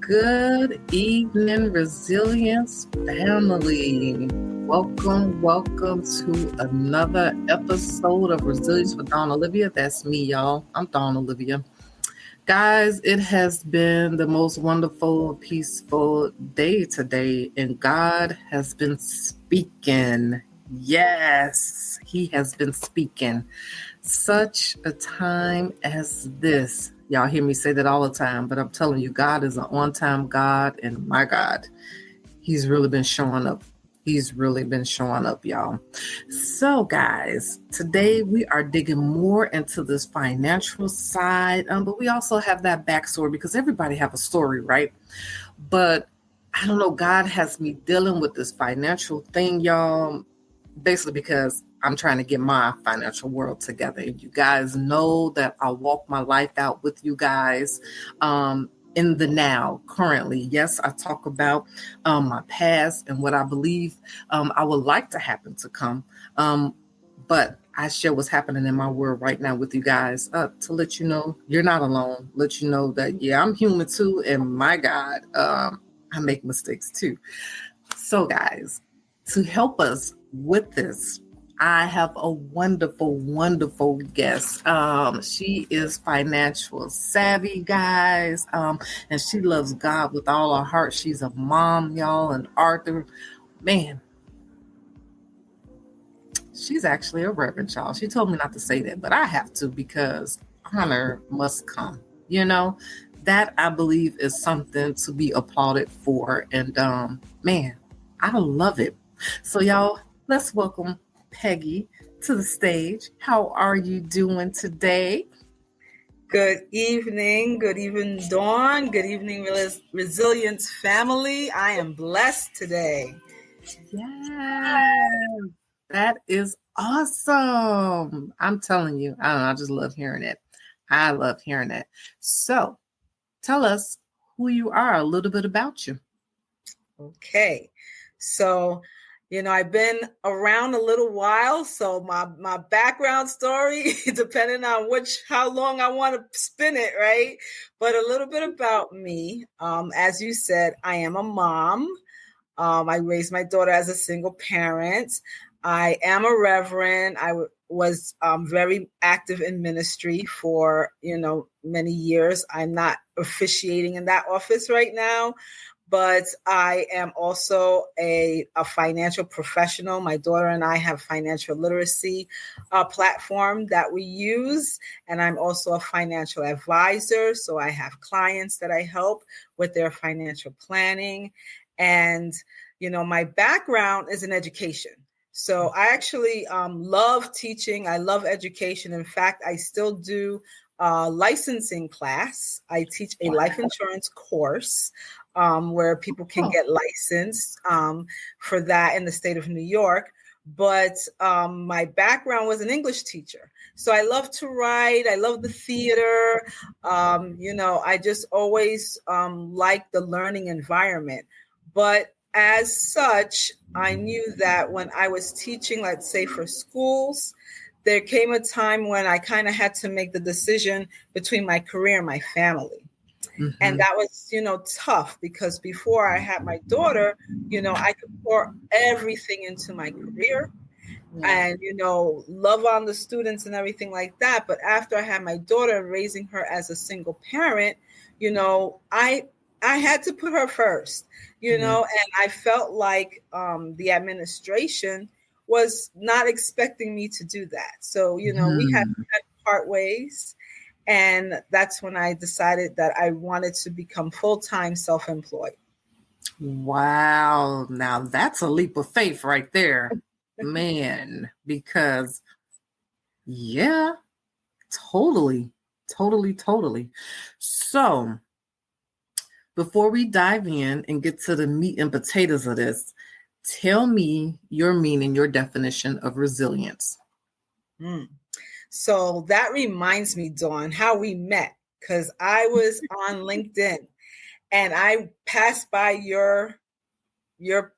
Good evening, Resilience family. Welcome to another episode of Resilience with Dawn Olivia. That's me, y'all. I'm Dawn Olivia. Guys, it has been the most wonderful, peaceful day today, and God has been speaking. Yes, He has been speaking. Such a time as this. Y'all hear me say that all the time, but I'm telling you, God is an on-time God, and my God, He's really been showing up. He's really been showing up, y'all. So, guys, today we are digging more into this financial side, but we also have that backstory because everybody have a story, right? But I don't know, God has me dealing with this financial thing, y'all, basically because I'm trying to get my financial world together. You guys know that I walk my life out with you guys in the now, currently. Yes, I talk about my past and what I believe I would like to happen to come. But I share what's happening in my world right now with you guys to let you know you're not alone. Let you know that, yeah, I'm human too. And my God, I make mistakes too. So, guys, to help us with this, I have a wonderful guest. She is financial savvy, guys, and she loves God with all her heart. She's a mom, y'all, and Arthur, man, she's actually a reverend, y'all. She told me not to say that, but I have to because honor must come. You know, that I believe is something to be applauded for, and man, I love it. So, y'all, let's welcome Peggy to the stage. How are you doing today? Good evening, Dawn. Good evening, Resilience family. I am blessed today. Yes, that is awesome. I'm telling you, I don't know, I just love hearing it. I love hearing it. So, tell us who you are, a little bit about you. Okay, so I've been around a little while, so my background story, depending on how long I want to spin it, right? But a little bit about me. As you said, I am a mom. I raised my daughter as a single parent. I am a reverend. I was very active in ministry for, many years. I'm not officiating in that office right now, but I am also a financial professional. My daughter and I have financial literacy platform that we use, and I'm also a financial advisor. So I have clients that I help with their financial planning. And, my background is in education. So I actually love teaching. I love education. In fact, I still do licensing class. I teach a life insurance course where people can get licensed for that in the state of New York. But my background was an English teacher. So I love to write. I love the theater. I just always liked the learning environment. But as such, I knew that when I was teaching, let's say for schools, there came a time when I kind of had to make the decision between my career and my family. Mm-hmm. And that was, tough because before I had my daughter, I could pour everything into my career and, love on the students and everything like that. But after I had my daughter, raising her as a single parent, I had to put her first, and I felt like the administration was not expecting me to do that. So, we had to part ways. And that's when I decided that I wanted to become full-time self-employed. Wow. Now that's a leap of faith right there, man, because yeah, totally. So before we dive in and get to the meat and potatoes of this, tell me your meaning, your definition of resilience. So that reminds me, Dawn, how we met, because I was on LinkedIn and I passed by your what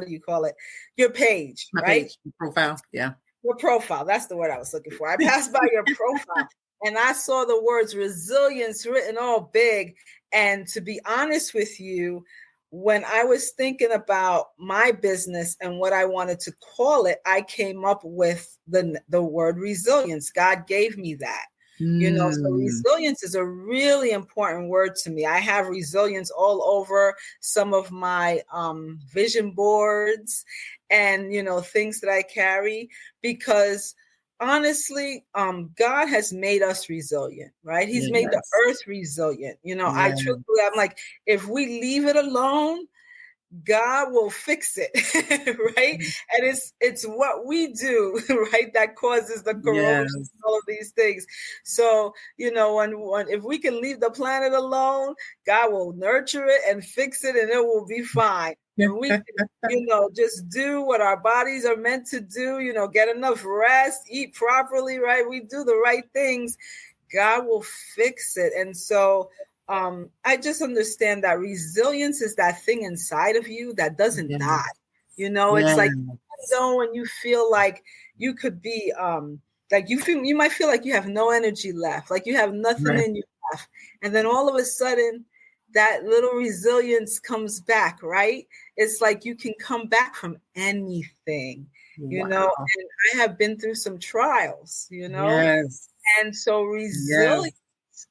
do you call it? Your page, My right? page, your profile, yeah. Your profile. That's the word I was looking for. I passed by your profile and I saw the words resilience written all big. And to be honest with you, when I was thinking about my business and what I wanted to call it, I came up with the word resilience. God gave me that. So resilience is a really important word to me. I have resilience all over some of my vision boards and, things that I carry, because honestly, God has made us resilient, right? He's made the earth resilient. I truly, I'm like, if we leave it alone, God will fix it, right? And it's what we do, right, that causes the corrosion, all of these things. So, when if we can leave the planet alone, God will nurture it and fix it, and it will be fine. And we can, just do what our bodies are meant to do, get enough rest, eat properly, right? We do the right things, God will fix it. And so I just understand that resilience is that thing inside of you that doesn't die. It's like, when you feel like you could be like you might feel like you have no energy left, like you have nothing in you left. And then all of a sudden that little resilience comes back, right? It's like you can come back from anything, and I have been through some trials, and so resilience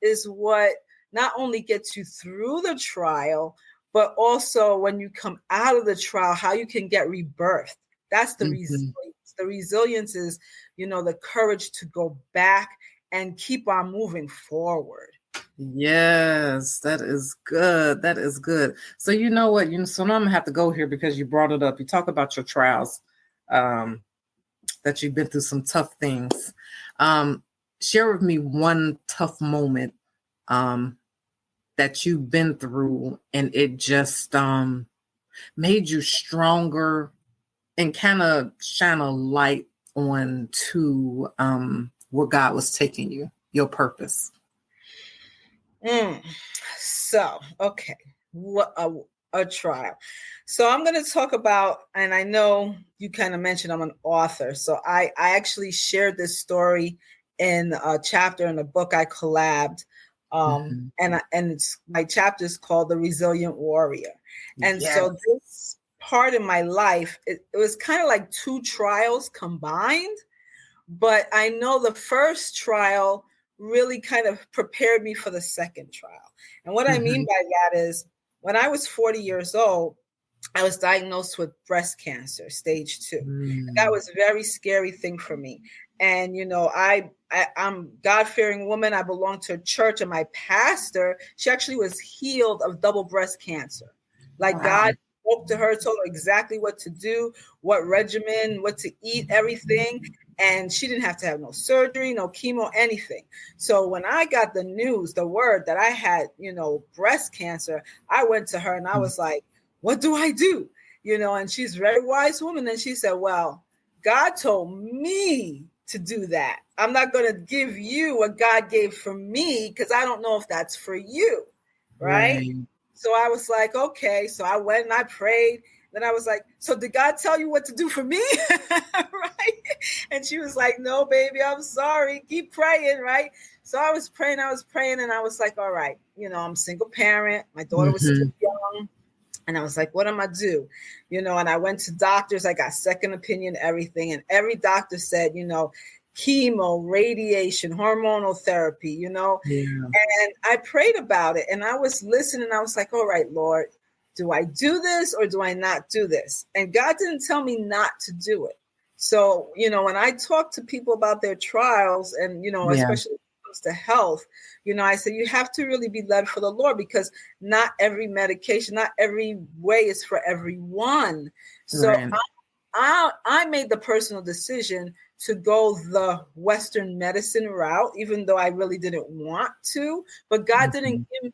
is what not only gets you through the trial, but also when you come out of the trial, how you can get rebirthed. That's the resilience. The resilience is, the courage to go back and keep on moving forward. Yes, that is good. That is good. So you know what? So now I'm gonna have to go here because you brought it up. You talk about your trials, that you've been through some tough things. Share with me one tough moment that you've been through, and it just made you stronger and kind of shine a light on to where God was taking you, your purpose. So, okay, what a trial. So I'm going to talk about, and I know you kind of mentioned I'm an author, so I actually shared this story in a chapter in a book I collabed. And it's, my chapter is called The Resilient Warrior. And so this part in my life, it was kind of like two trials combined, but I know the first trial really kind of prepared me for the second trial. And what I mean by that is, when I was 40 years old, I was diagnosed with breast cancer, stage 2. That was a very scary thing for me. And, I'm a God-fearing woman. I belong to a church, and my pastor, she actually was healed of double breast cancer. Like, God spoke to her, told her exactly what to do, what regimen, what to eat, everything. And she didn't have to have no surgery, no chemo, anything. So when I got the news, the word that I had, breast cancer, I went to her and I was like, what do I do? And she's a very wise woman. And she said, well, God told me to do that. I'm not going to give you what God gave for me, because I don't know if that's for you. Right. So I was like, okay. So I went and I prayed. Then I was like, so did God tell you what to do for me? Right. And she was like, no, baby, I'm sorry. Keep praying. Right. So I was praying, and I was like, all right, I'm a single parent. My daughter was still young. And I was like, what am I do? And I went to doctors. I got second opinion, everything. And every doctor said, chemo, radiation, hormonal therapy, And I prayed about it, and I was listening. I was like, all right, Lord, do I do this or do I not do this? And God didn't tell me not to do it. So, when I talk to people about their trials and, especially when it comes to health, I say, you have to really be led for the Lord, because not every medication, not every way is for everyone. So I made the personal decision to go the Western medicine route, even though I really didn't want to, but God didn't give me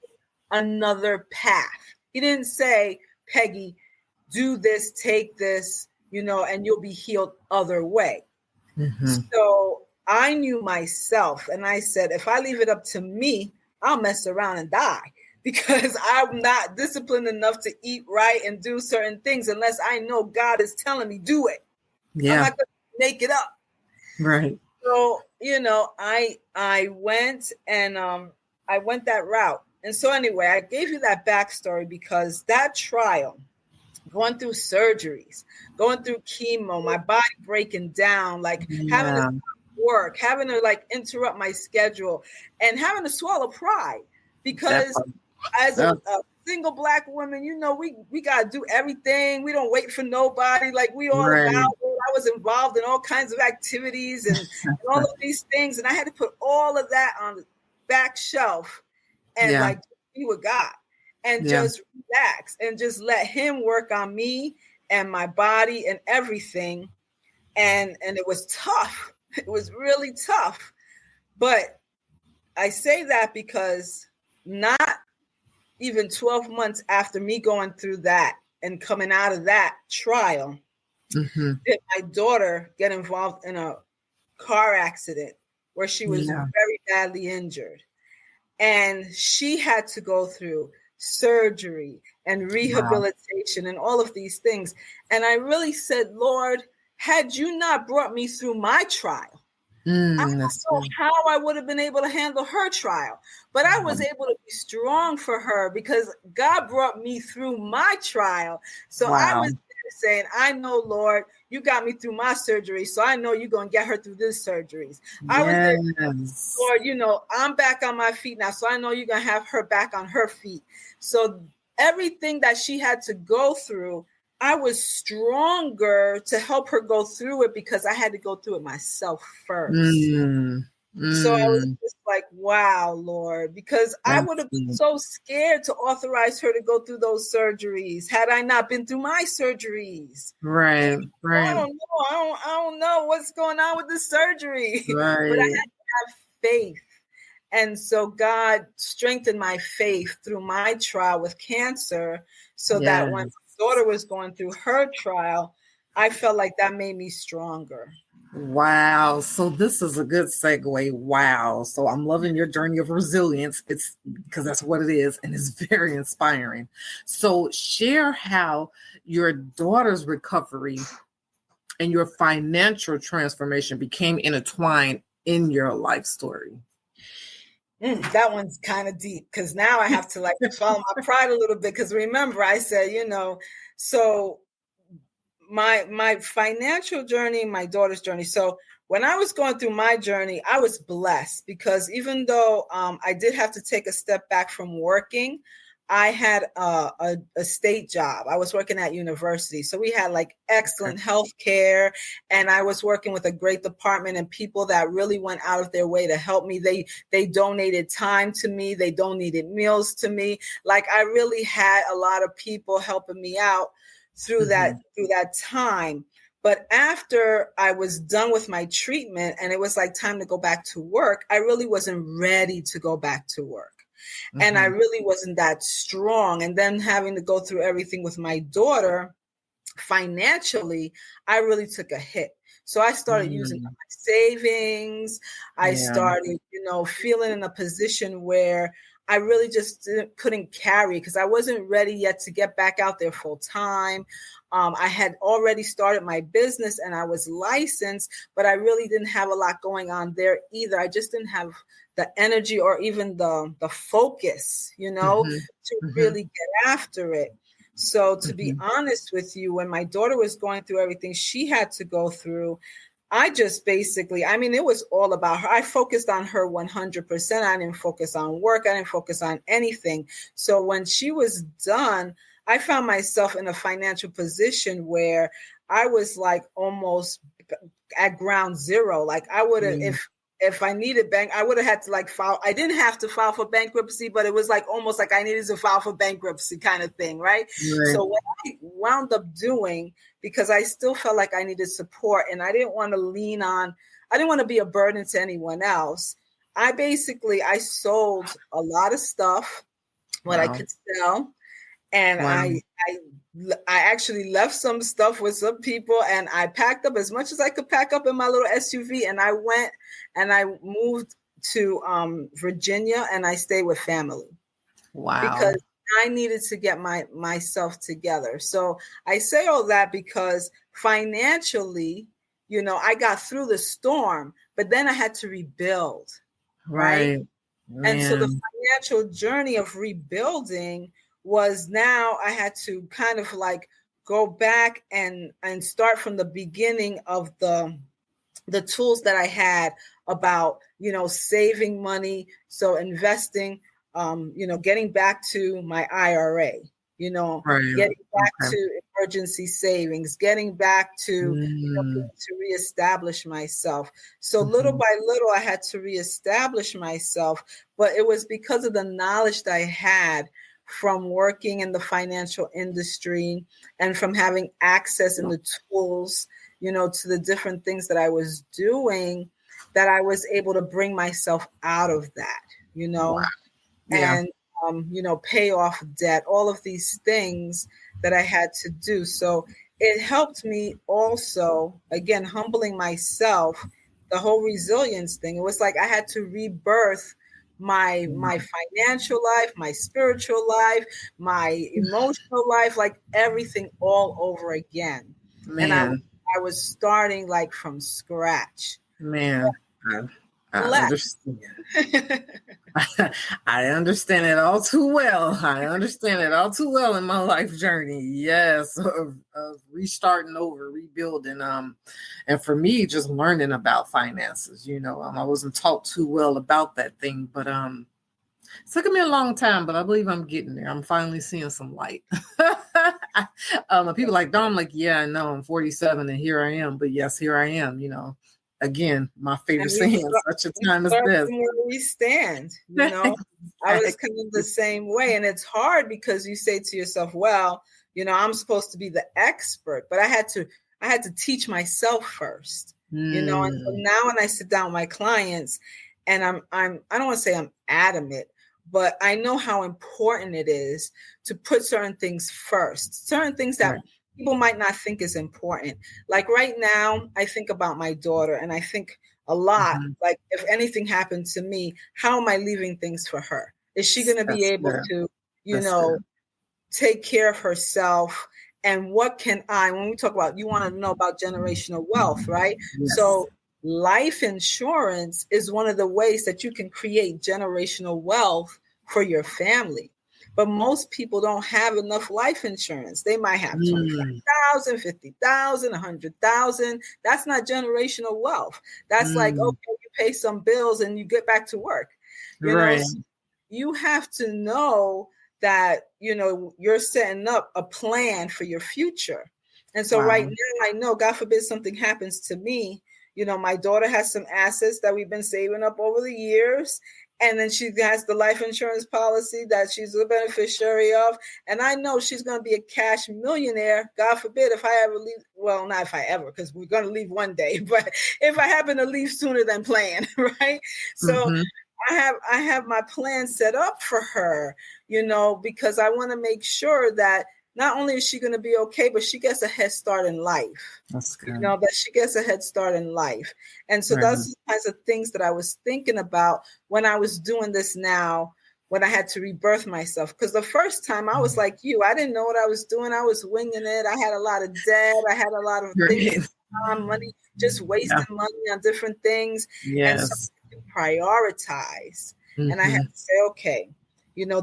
another path. He didn't say, Peggy, do this, take this, and you'll be healed other way. So I knew myself, and I said, if I leave it up to me, I'll mess around and die, because I'm not disciplined enough to eat right and do certain things unless I know God is telling me do it. I'm not going to make it up. Right. So, I went and I went that route. And so anyway, I gave you that backstory because that trial, going through surgeries, going through chemo, my body breaking down, like having to work, having to like interrupt my schedule, and having to swallow pride because as a single Black woman, we gotta do everything. We don't wait for nobody. Like we all about it. I was involved in all kinds of activities and all of these things, and I had to put all of that on the back shelf and like be with God and just relax and just let Him work on me and my body and everything. And it was tough. It was really tough. But I say that because not even 12 months after me going through that and coming out of that trial, did my daughter get involved in a car accident where she was very badly injured. And she had to go through surgery and rehabilitation and all of these things. And I really said, Lord, had you not brought me through my trial, I don't know how I would have been able to handle her trial, but I was able to be strong for her because God brought me through my trial. So I was saying, I know, Lord, you got me through my surgery, so I know you're going to get her through this surgeries. I was there, Lord, I'm back on my feet now, so I know you're going to have her back on her feet. So everything that she had to go through, I was stronger to help her go through it because I had to go through it myself first. So I was just like, wow, Lord, because I would have been so scared to authorize her to go through those surgeries had I not been through my surgeries. Right. I don't know what's going on with the surgery. Right. But I had to have faith. And so God strengthened my faith through my trial with cancer so that when my daughter was going through her trial, I felt like that made me stronger. Wow. So this is a good segue. Wow. So I'm loving your journey of resilience. It's because that's what it is. And it's very inspiring. So share how your daughter's recovery and your financial transformation became intertwined in your life story. That one's kind of deep because now I have to like follow my pride a little bit. Because remember, I said, so my financial journey, my daughter's journey. So when I was going through my journey, I was blessed because even though I did have to take a step back from working, I had a state job. I was working at university. So we had like excellent health care, and I was working with a great department and people that really went out of their way to help me. They donated time to me. They donated meals to me. Like I really had a lot of people helping me out through that time. But after I was done with my treatment and it was like time to go back to work, I really wasn't ready to go back to work. And I really wasn't that strong. And then having to go through everything with my daughter financially, I really took a hit. So I started using my savings. I started, feeling in a position where I really just couldn't carry because I wasn't ready yet to get back out there full time. I had already started my business and I was licensed, but I really didn't have a lot going on there either. I just didn't have the energy or even the focus, to really get after it. So to be honest with you, when my daughter was going through everything she had to go through, I just basically, it was all about her. I focused on her 100%. I didn't focus on work. I didn't focus on anything. So when she was done, I found myself in a financial position where I was like almost at ground zero. Like I would have, if I needed I would have had to like file. I didn't have to file for bankruptcy, but it was like almost like I needed to file for bankruptcy kind of thing, right? So what I wound up doing, because I still felt like I needed support and I didn't want to be a burden to anyone else. I sold a lot of stuff, what I could sell. And I actually left some stuff with some people and I packed up as much as I could pack up in my little SUV. And I went and I moved to Virginia and I stayed with family. Wow. Because I needed to get myself together. So I say all that because financially, I got through the storm, but then I had to rebuild. Right. And so the financial journey of rebuilding was, now I had to kind of like go back and start from the beginning of the tools that I had about, saving money. So investing, getting back to my IRA, getting back to emergency savings, getting back to, to reestablish myself. So little by little, I had to reestablish myself, but it was because of the knowledge that I had from working in the financial industry and from having access in the tools, to the different things that I was doing, that I was able to bring myself out of that, and, pay off debt, all of these things that I had to do. So it helped me also, again, humbling myself, the whole resilience thing. It was like I had to rebirth my financial life, my spiritual life, my emotional life, like everything all over again. And I was starting like from scratch. I understand. I understand it all too well. I understand it all too well in my life journey. Yes, of restarting over, rebuilding. And for me, just learning about finances. I wasn't taught too well about that thing, but it's taken me a long time, but I believe I'm getting there. I'm finally seeing some light. People like, Dawn, I'm like, yeah, I know, I'm 47 and here I am. But yes, here I am, Again, my favorite saying, such a time as this. Where we stand, I was kind of the same way. And it's hard because you say to yourself, well, I'm supposed to be the expert, but I had to teach myself first, And so now when I sit down with my clients, and I don't want to say I'm adamant, but I know how important it is to put certain things first, certain things that people might not think is important. Like right now, I think about my daughter, and I think a lot, like if anything happened to me, how am I leaving things for her? Is she going to be able to, take care of herself? And what can when we talk about, you want to know about generational wealth, right? Yes. So life insurance is one of the ways that you can create generational wealth for your family. But most people don't have enough life insurance. They might have 25,000, 50,000, 100,000. That's not generational wealth. That's like, okay, you pay some bills and you get back to work. So you have to know that, you're setting up a plan for your future. And so right now, I know, God forbid something happens to me. My daughter has some assets that we've been saving up over the years. And then she has the life insurance policy that she's a beneficiary of. And I know she's going to be a cash millionaire. God forbid if I ever leave. Well, not if I ever, because we're going to leave one day. But if I happen to leave sooner than planned, right? So I have my plan set up for her, because I want to make sure that not only is she going to be okay, but she gets a head start in life. That's good. That she gets a head start in life. And so those are the kinds of things that I was thinking about when I was doing this now, when I had to rebirth myself. Because the first time I was like you, I didn't know what I was doing. I was winging it. I had a lot of debt. I had a lot of things on money, just wasting money on different things. And so I prioritize. And I had to say, okay,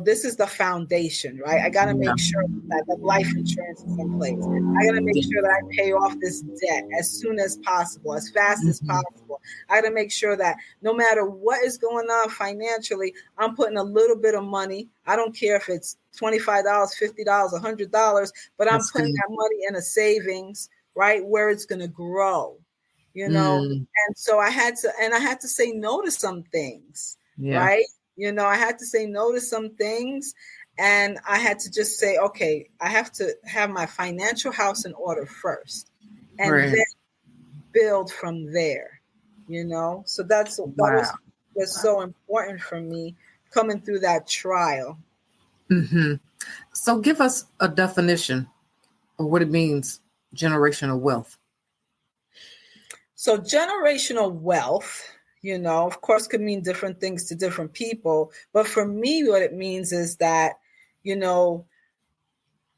this is the foundation, right? I got to make sure that the life insurance is in place. I got to make sure that I pay off this debt as soon as possible, as fast as possible. I got to make sure that no matter what is going on financially, I'm putting a little bit of money. I don't care if it's $25, $50, $100, but I'm putting that money in a savings, right, where it's going to grow, And so I had to say no to some things, right? I had to say no to some things, and I had to just say, okay, I have to have my financial house in order first, and then build from there, So that was so important for me coming through that trial. So give us a definition of what it means, generational wealth. So generational wealth, of course, could mean different things to different people. But for me, what it means is that,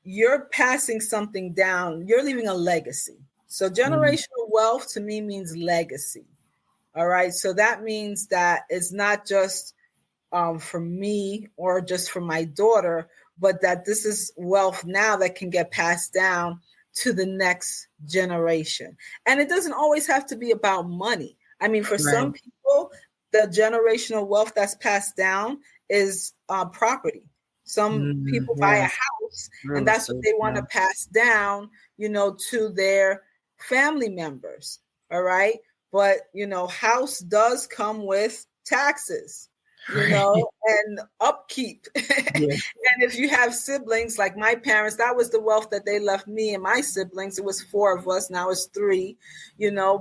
you're passing something down. You're leaving a legacy. So generational wealth to me means legacy. All right. So that means that it's not just for me or just for my daughter, but that this is wealth now that can get passed down to the next generation. And it doesn't always have to be about money. I mean, for some people, the generational wealth that's passed down is property. Some people buy a house and that's what they want to pass down, to their family members. All right. But, house does come with taxes, and upkeep. And if you have siblings like my parents, that was the wealth that they left me and my siblings. It was 4 of us. Now it's 3,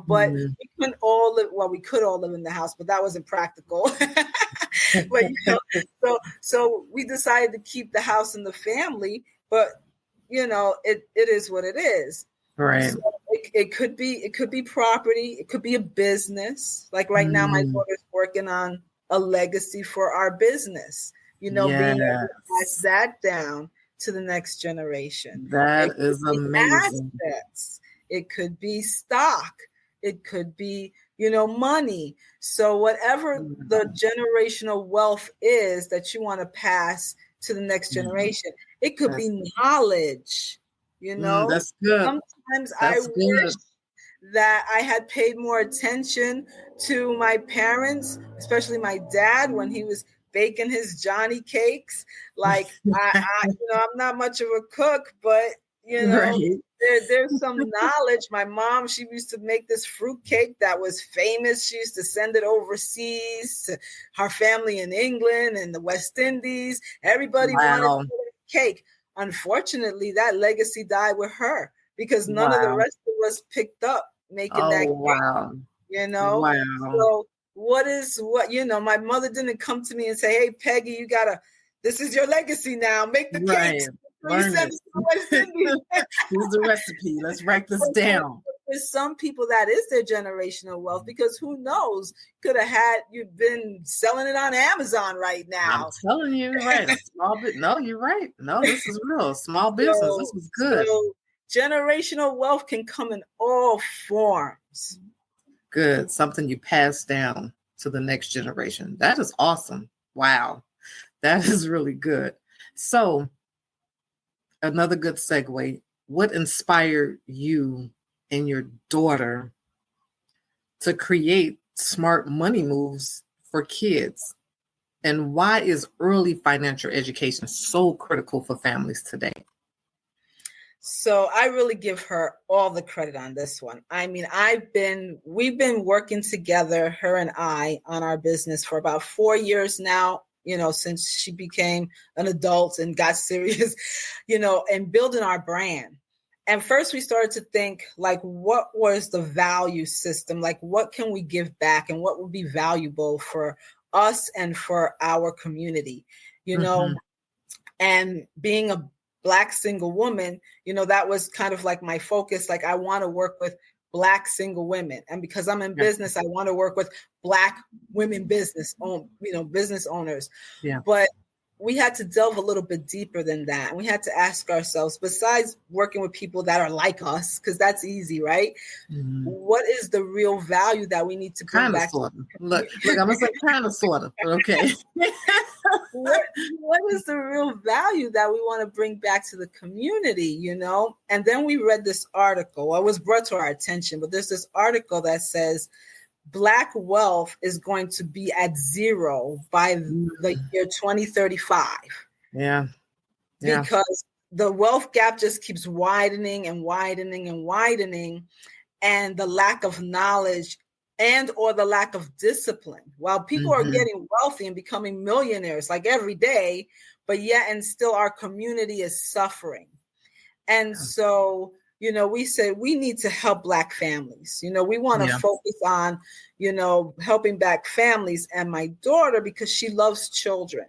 but we couldn't all live. Well, we could all live in the house, but that wasn't practical. But, so we decided to keep the house in the family, but, it is what it is. Right. So it could be property. It could be a business. Like right now, my daughter's working on a legacy for our business, being able to pass that down to the next generation. That is amazing. Assets. It could be stock. It could be, money. So whatever the generational wealth is that you want to pass to the next generation, it could be knowledge, That's good. Sometimes I wish that I had paid more attention to my parents, especially my dad, when he was baking his Johnny cakes. Like I'm not much of a cook, but there's some knowledge. My mom, she used to make this fruit cake that was famous. She used to send it overseas to her family in England and the West Indies. Everybody wanted a cake. Unfortunately, that legacy died with her because none of the rest of us picked up making that cake. Wow. So what my mother didn't come to me and say, "Hey, Peggy, this is your legacy now. Make the cakes." Learn it. Here's the recipe. Let's write this down. There's some people that is their generational wealth, because who knows, you've been selling it on Amazon right now. I'm telling you, right. A small bit. No, you're right. No, this is real. Small business. This was good. So generational wealth can come in all forms. Good. Something you pass down to the next generation. That is awesome. Wow. That is really good. So another good segue. What inspired you and your daughter to create smart money moves for kids? And why is early financial education so critical for families today? So I really give her all the credit on this one. I mean, we've been working together, her and I, on our business for about 4 years now, since she became an adult and got serious, and building our brand. And first we started to think, like, what was the value system? Like, what can we give back and what would be valuable for us and for our community, and being a Black single woman, that was kind of like my focus. Like, I want to work with Black single women. And because I'm in business, I want to work with Black women business owners. Yeah. But we had to delve a little bit deeper than that. And we had to ask ourselves, besides working with people that are like us, because that's easy, right? Mm-hmm. What is the real value that we need to bring back? Sort of. Look, I'm going to say kind of, sort of, but okay. What is the real value that we want to bring back to the community, And then we read this article. It was brought to our attention, but there's this article that says Black wealth is going to be at 0 by the year 2035. Yeah. Because the wealth gap just keeps widening and widening and widening, and the lack of knowledge and or the lack of discipline. While people are getting wealthy and becoming millionaires like every day, but yet and still our community is suffering. And so we said we need to help Black families. We want to focus on, helping Black families. And my daughter, because she loves children.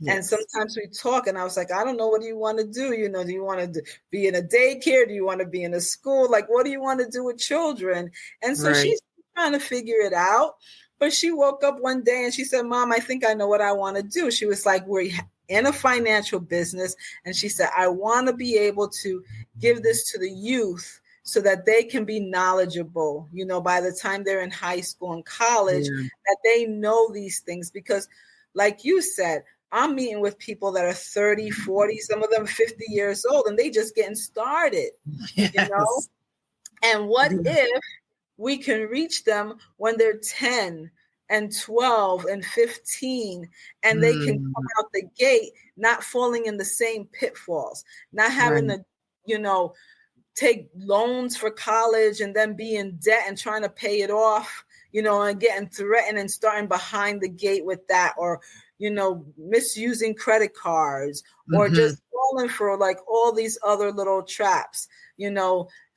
Yes. And sometimes we talk and I was like, I don't know, what do you want to do? Do you want to be in a daycare? Do you want to be in a school? Like, what do you want to do with children? And so she's trying to figure it out. But she woke up one day and she said, Mom, I think I know what I want to do. She was like, we're in a financial business. And she said, I want to be able to give this to the youth so that they can be knowledgeable, by the time they're in high school and college, that they know these things. Because like you said, I'm meeting with people that are 30, 40, some of them 50 years old, and they just getting started, And what if we can reach them when they're 10 and 12 and 15, and they can come out the gate not falling in the same pitfalls, not having to, take loans for college and then be in debt and trying to pay it off, and getting threatened and starting behind the gate with that, or, misusing credit cards, or just falling for like all these other little traps,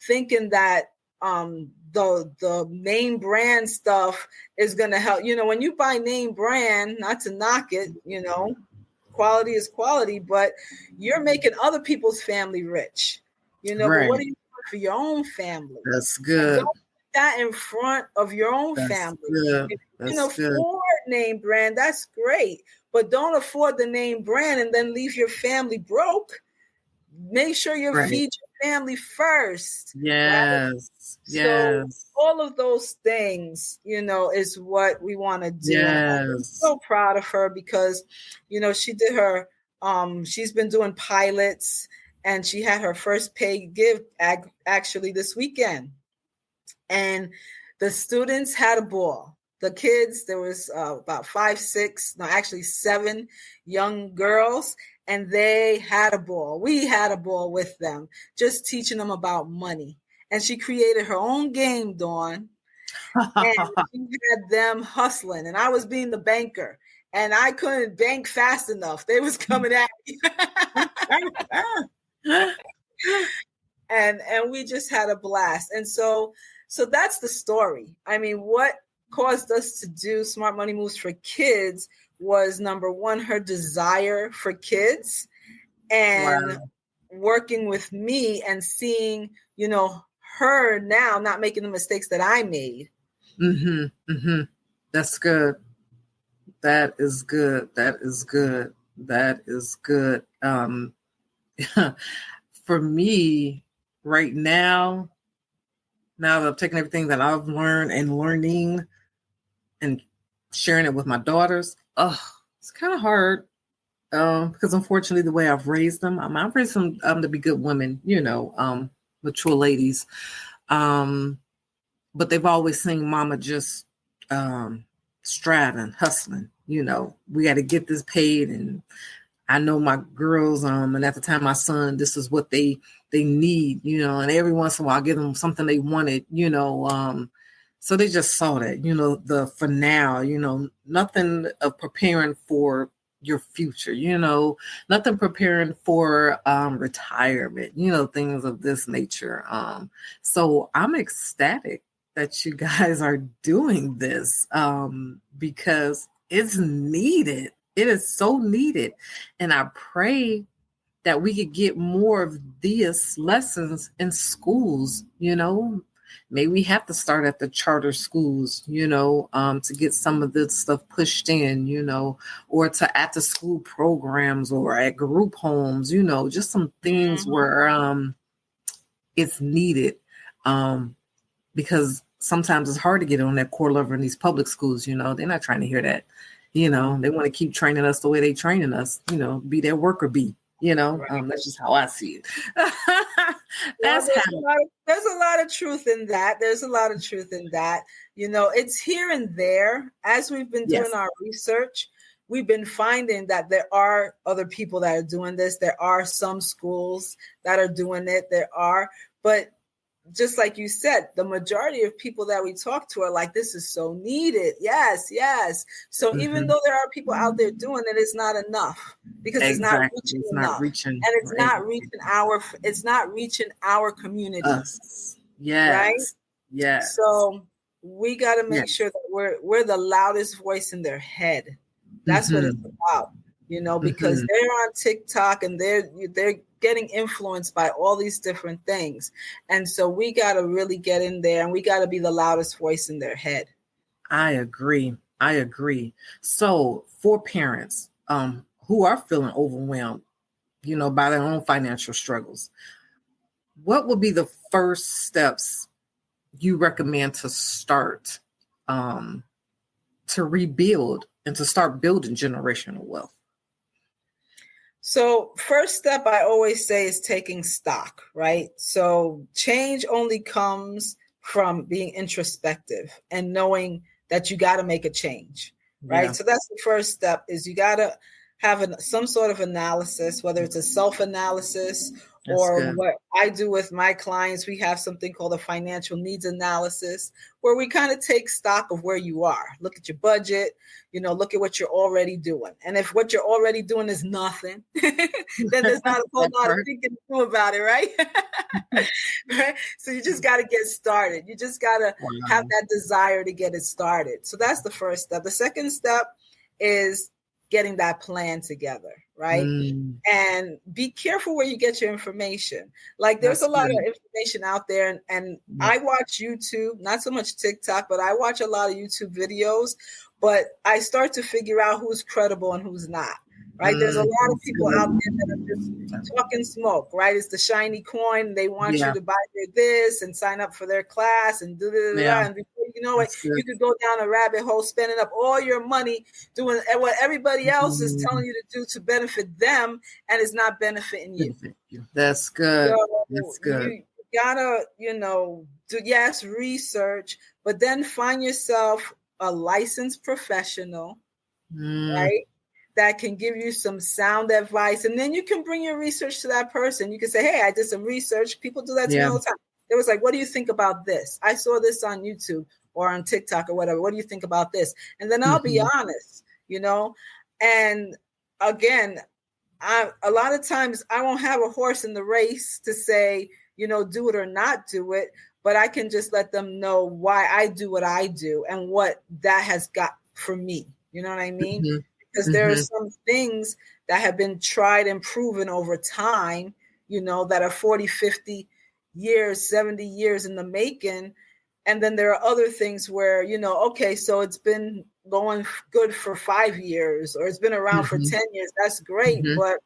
thinking that the name brand stuff is going to help. When you buy name brand, not to knock it, quality is quality, but you're making other people's family rich, but what do you want for your own family? That's good. Don't put that in front of your own family. Good. If you can afford name brand, that's great, but don't afford the name brand and then leave your family broke. Make sure you feed your family first. Yes. Right? So all of those things, is what we want to do. Yes. I'm so proud of her because, she did her, she's been doing pilots, and she had her first paid give actually this weekend. And the students had a ball. The kids, there was about 7 young girls, and they had a ball. We had a ball with them, just teaching them about money. And she created her own game, Dawn, and she had them hustling. And I was being the banker, and I couldn't bank fast enough. They was coming at me. and we just had a blast. And so that's the story. I mean, what caused us to do Smart Money Moves for Kids was, number one, her desire for kids, and working with me and seeing, her now not making the mistakes that I made. That's good. That is good. That is good. That is good. For me right now that I've taken everything that I've learned and learning and sharing it with my daughters, it's kind of hard. Because unfortunately, the way I've raised them, I've raised them to be good women, mature ladies. But they've always seen mama just striving, hustling. We got to get this paid. And I know my girls, and at the time, my son, this is what they need, and every once in a while I give them something they wanted, so they just saw that, for now, nothing of preparing for your future, nothing preparing for retirement, things of this nature. So I'm ecstatic that you guys are doing this because it's needed. It is so needed. And I pray that we could get more of these lessons in schools, Maybe we have to start at the charter schools, to get some of this stuff pushed in, or to after school programs or at group homes, just some things where it's needed. Because sometimes it's hard to get on that core level in these public schools, they're not trying to hear that. They want to keep training us the way they training us, be their worker bee. That's just how I see it. There's a lot of truth in that. It's here and there. As we've been doing our research, we've been finding that there are other people that are doing this. There are some schools that are doing it. But just like you said, the majority of people that we talk to are like, this is so needed. Yes. So even though there are people out there doing it, it's not enough because it's not reaching enough. And it's not reaching our community. Us. Yes. Right? Yes. So we got to make sure that we're the loudest voice in their head. That's what it's about, because they're on TikTok and they're getting influenced by all these different things. And so we got to really get in there and we got to be the loudest voice in their head. I agree. So for parents who are feeling overwhelmed, by their own financial struggles, what would be the first steps you recommend to start to rebuild and to start building generational wealth? So first step I always say is taking stock, right? So change only comes from being introspective and knowing that you got to make a change, right? Yeah. So that's the first step, is you got to have some sort of analysis, whether it's a self-analysis or good. what I do with my clients. We have something called a financial needs analysis, where we kind of take stock of where you are, look at your budget, look at what you're already doing. And if what you're already doing is nothing, then there's not a whole lot of thinking to do about it, right? Right? So you just got to get started. You just got to have that desire to get it started. So that's the first step. The second step is getting that plan together, right? And be careful where you get your information. Like there's a lot of information out there, and I watch YouTube, not so much TikTok, but I watch a lot of YouTube videos, but I start to figure out who's credible and who's not, right? There's a lot of people out there that are just talking smoke, right? It's the shiny coin. They want you to buy their this and sign up for their class and and before you know it, you could go down a rabbit hole, spending up all your money doing what everybody else is telling you to do to benefit them, and it's not benefiting you. That's good. So that's good. You gotta, do research, but then find yourself a licensed professional, right? That can give you some sound advice. And then you can bring your research to that person. You can say, hey, I did some research. People do that to me all the time. It was like, what do you think about this? I saw this on YouTube or on TikTok or whatever. What do you think about this? And then I'll be honest, and again, a lot of times I won't have a horse in the race to say, do it or not do it, but I can just let them know why I do what I do and what that has got for me. You know what I mean? Because there are some things that have been tried and proven over time, that are 40, 50 years, 70 years in the making. And then there are other things where, okay, so it's been going good for 5 years, or it's been around for 10 years. That's great, but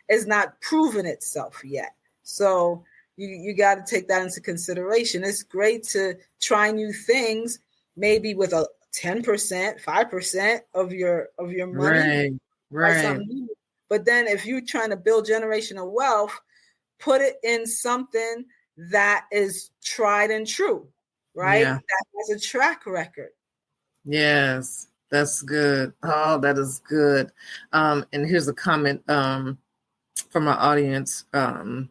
it's not proven itself yet. So you got to take that into consideration. It's great to try new things, maybe with a 10%, 5% of your money, right. But then if you're trying to build generational wealth, put it in something that is tried and true, right? That has a track record. Yes, that's good. Oh, that is good. And here's a comment from our audience, from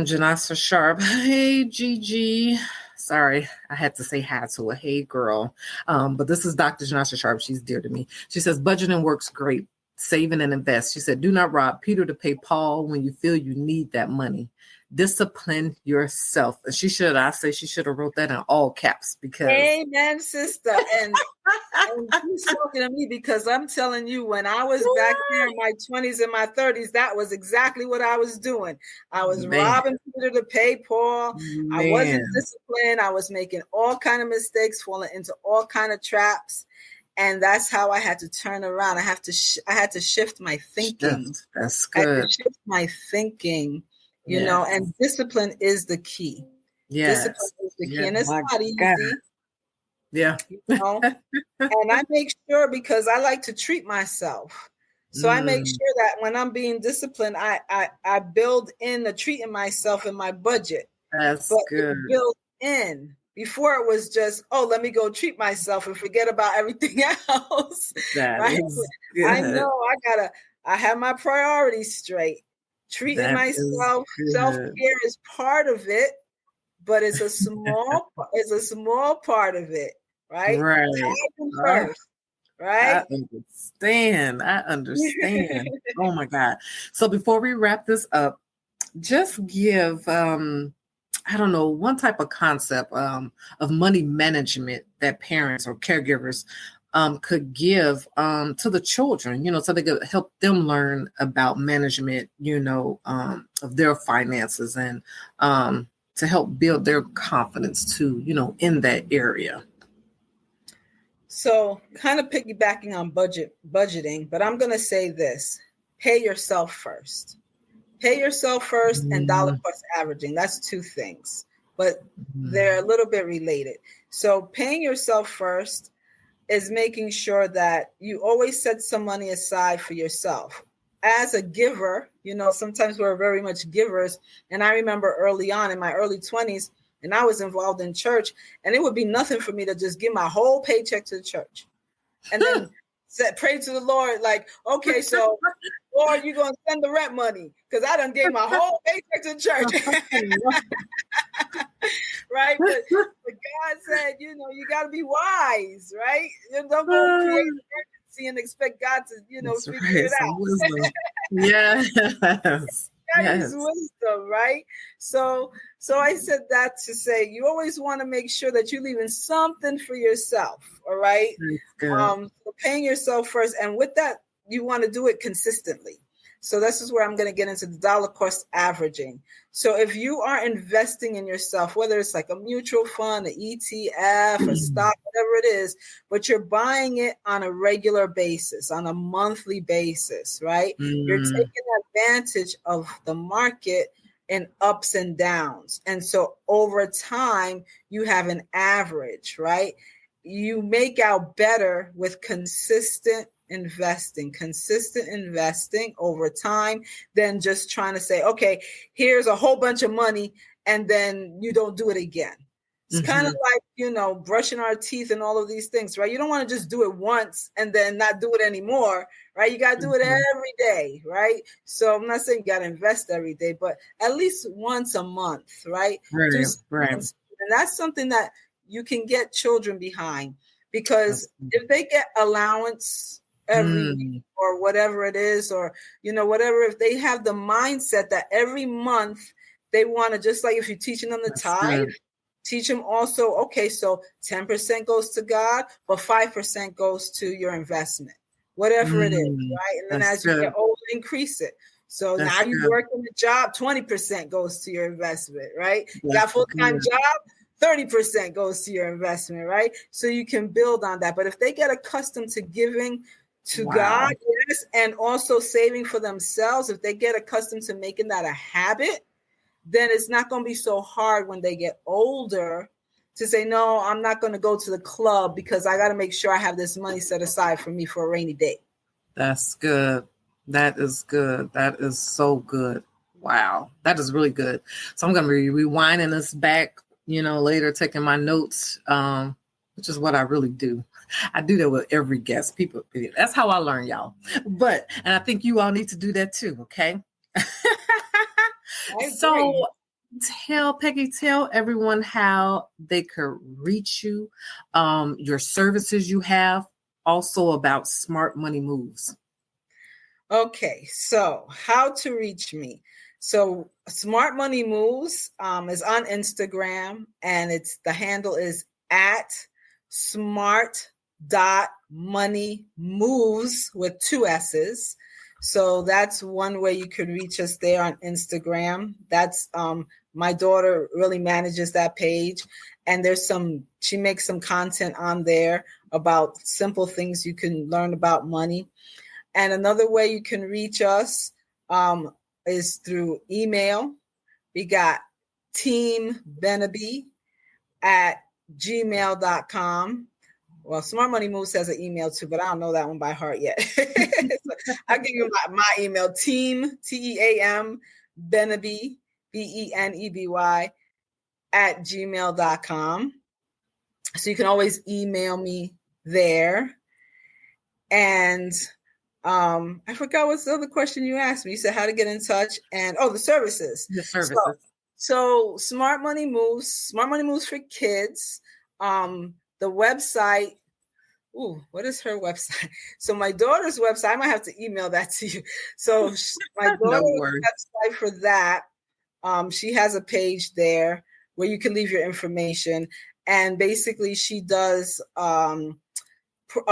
Janessa Sharp. Hey, Gigi. Sorry, I had to say hi to a hey girl. But this is Dr. Janessa Sharp. She's dear to me. She says, budgeting works great. Saving and invest. She said, do not rob Peter to pay Paul when you feel you need that money. Discipline yourself. And she should have wrote that in all caps, because amen, sister. And she's talking to me, because I'm telling you, when I was back there in my 20s and my 30s, that was exactly what I was doing. I was robbing Peter to pay Paul. I wasn't disciplined. I was making all kind of mistakes, falling into all kind of traps. And that's how I had to turn around. I had to shift my thinking. That's good. I had to shift my thinking, and discipline is the key. Discipline is the key. And it's not easy. Yeah. And I make sure, because I like to treat myself. So I make sure that when I'm being disciplined, I build in the treating myself in my budget. That's good. Build in. Before it was just, let me go treat myself and forget about everything else. Right? I know I have my priorities straight. Treating myself, self-care is part of it, but it's a small part of it, right? First, right? I understand. Oh my God. So before we wrap this up, just give I don't know, one type of concept of money management that parents or caregivers could give to the children, so they could help them learn about management, of their finances, and to help build their confidence too, in that area. So kind of piggybacking on budgeting, but I'm going to say this: pay yourself first. Pay yourself first and dollar cost averaging. That's two things, but they're a little bit related. So paying yourself first is making sure that you always set some money aside for yourself. As a giver, sometimes we're very much givers. And I remember early on in my early 20s, and I was involved in church, and it would be nothing for me to just give my whole paycheck to the church. And then pray to the Lord, like, okay, so Lord, you're going to send the rent money because I done gave my whole paycheck to the church. Right? But God said, you got to be wise, right? You don't go create an emergency and expect God to, figure it out. Yes. That is wisdom, right? So I said that to say you always want to make sure that you're leaving something for yourself, all right? So paying yourself first, and with that, you want to do it consistently. So this is where I'm going to get into the dollar cost averaging. So if you are investing in yourself, whether it's like a mutual fund, an ETF, a stock, whatever it is, but you're buying it on a regular basis, on a monthly basis, right? You're taking advantage of the market in ups and downs. And so over time, you have an average, right? You make out better with consistent investing over time than just trying to say, okay, here's a whole bunch of money and then you don't do it again. It's kind of like, brushing our teeth and all of these things, right? You don't want to just do it once and then not do it anymore, right? You got to do it every day, right? So I'm not saying you got to invest every day, but at least once a month, right? Right. And that's something that you can get children behind, because if they get allowance every week or whatever it is, or whatever, if they have the mindset that every month they want to, just like if you're teaching them the tithe, teach them also, okay, so 10% goes to God, but 5% goes to your investment, whatever it is, right? And then as you get older, increase it. So now you work in the job, 20% goes to your investment, right? You got a full-time job, 30% goes to your investment, right? So you can build on that. But if they get accustomed to giving to God, yes, and also saving for themselves, if they get accustomed to making that a habit, then it's not going to be so hard when they get older to say, no, I'm not going to go to the club because I got to make sure I have this money set aside for me for a rainy day. That's good. That is good. That is so good. Wow. That is really good. So I'm going to be rewinding this back, later, taking my notes, which is what I really do. I do that with every guest. People, that's how I learn, y'all. And I think you all need to do that too, okay? So tell everyone how they could reach you, your services you have, also about Smart Money Moves. Okay, so how to reach me. So Smart Money Moves is on Instagram, and the handle is at smart.moneymoves with 2 S's. So that's one way you could reach us there on Instagram. That's my daughter really manages that page, and she makes some content on there about simple things you can learn about money. And another way you can reach us is through email. We got teambeneby@gmail.com. Well, Smart Money Moves has an email too, but I don't know that one by heart yet. So I'll give you my email, team, TEAM, Beneby, BENEBY, @gmail.com. So you can always email me there. And I forgot what's the other question you asked me. You said how to get in touch, and the services. The services. So Smart Money Moves for kids. The website. Ooh, what is her website? So my daughter's website, I might have to email that to you. So my daughter's website for that, she has a page there where you can leave your information, and basically she does a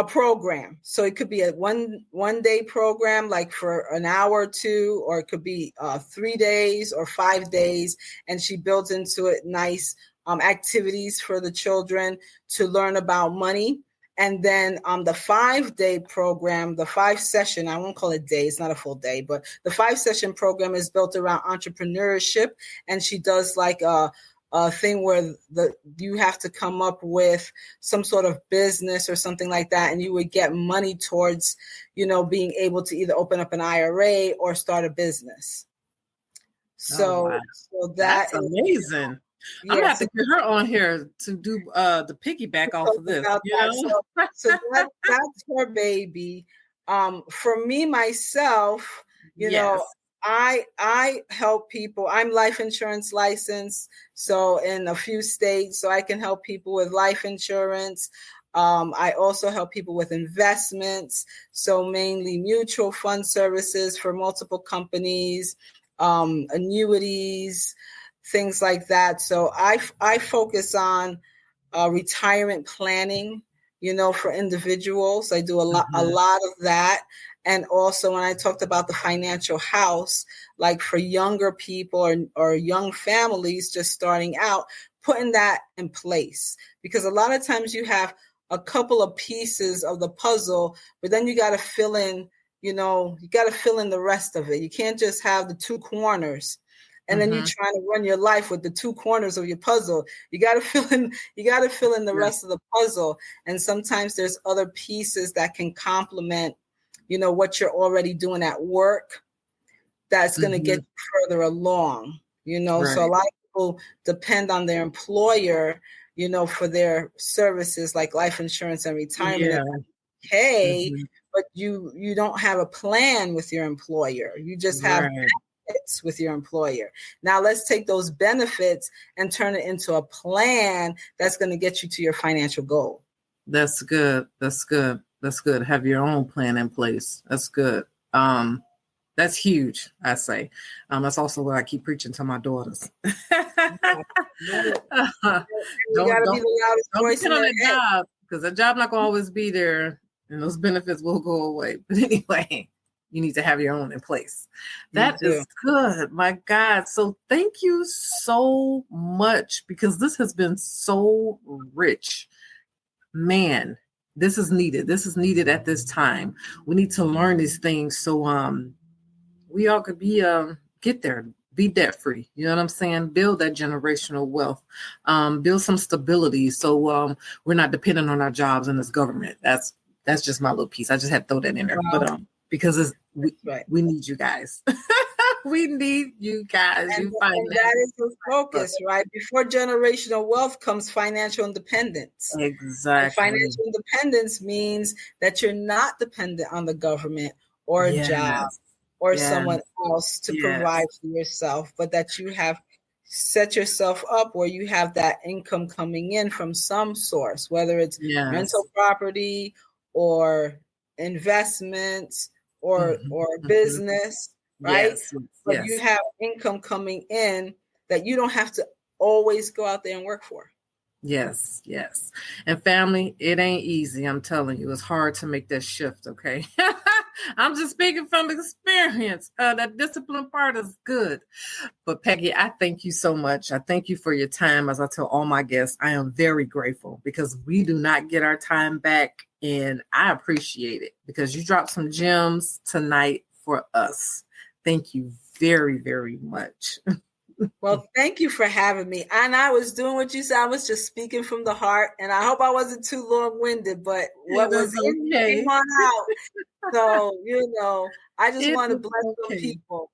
program. So it could be a one day program, like for an hour or 2, or it could be 3 days or 5 days, and she builds into it nice activities for the children to learn about money. And then the 5-day program, the 5-session, I won't call it day, it's not a full day, but the 5-session program is built around entrepreneurship. And she does like a thing where you have to come up with some sort of business or something like that, and you would get money towards, being able to either open up an IRA or start a business. So, wow. so that's amazing. I'm gonna have to get her on here to do the piggyback off of this. So that's her baby. For me myself, I help people. I'm life insurance licensed, so in a few states, so I can help people with life insurance. I also help people with investments, so mainly mutual fund services for multiple companies, annuities, things like that. So I focus on retirement planning, for individuals. I do a lot of that. And also when I talked about the financial house, like for younger people or young families just starting out, putting that in place. Because a lot of times you have a couple of pieces of the puzzle, but then you got to fill in, you got to fill in the rest of it. You can't just have the two corners. And then you're trying to run your life with the two corners of your puzzle. You got to fill in the rest of the puzzle. And sometimes there's other pieces that can complement, what you're already doing at work. That's going to get you further along, Right. So a lot of people depend on their employer, for their services like life insurance and retirement. Yeah. But you don't have a plan with your employer. You just have with your employer. Now let's take those benefits and turn it into a plan that's going to get you to your financial goal. That's good. Have your own plan in place. That's good. That's huge, I say. That's also what I keep preaching to my daughters. You gotta be the loudest voice in on a job, because the job not gonna always be there and those benefits will go away. But anyway, you need to have your own in place. That is good. My God. So thank you so much, because this has been so rich. Man, this is needed. This is needed at this time. We need to learn these things so we all could be get there, be debt free. You know what I'm saying? Build that generational wealth, build some stability, so we're not dependent on our jobs and this government. That's just my little piece. I just had to throw that in there. Wow. But because we need you guys. We need you guys. And that is the focus, right? Before generational wealth comes financial independence. Exactly. And financial independence means that you're not dependent on the government or a job or someone else to provide for yourself, but that you have set yourself up where you have that income coming in from some source, whether it's rental property or investments or business, right? But you have income coming in that you don't have to always go out there and work for. Yes. And family, it ain't easy. I'm telling you, it's hard to make that shift, okay? I'm just speaking from experience. That discipline part is good. But Peggy, I thank you so much. I thank you for your time. As I tell all my guests, I am very grateful, because we do not get our time back. And I appreciate it, because you dropped some gems tonight for us. Thank you very, very much. Well, thank you for having me. And I was doing what you said. I was just speaking from the heart. And I hope I wasn't too long-winded, but what was in came on out. So, I just want to bless some people.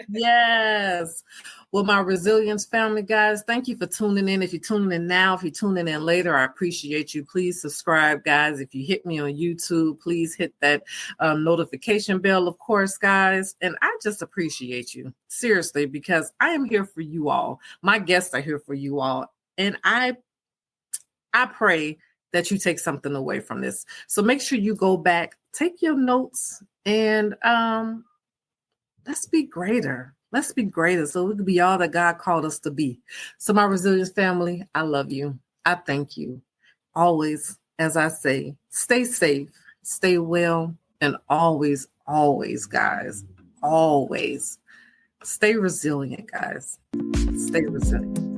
Yes. Well, my resilience family, guys, thank you for tuning in. If you're tuning in now, if you're tuning in later, I appreciate you. Please subscribe, guys. If you hit me on YouTube, please hit that notification bell, of course, guys. And I just appreciate you, seriously, because I am here for you all. My guests are here for you all. And I pray that you take something away from this. So make sure you go back, take your notes, and let's be greater. Let's be greater so we can be all that God called us to be. So my resilience family, I love you. I thank you. Always, as I say, stay safe, stay well, and always, guys, always stay resilient, guys. Stay resilient.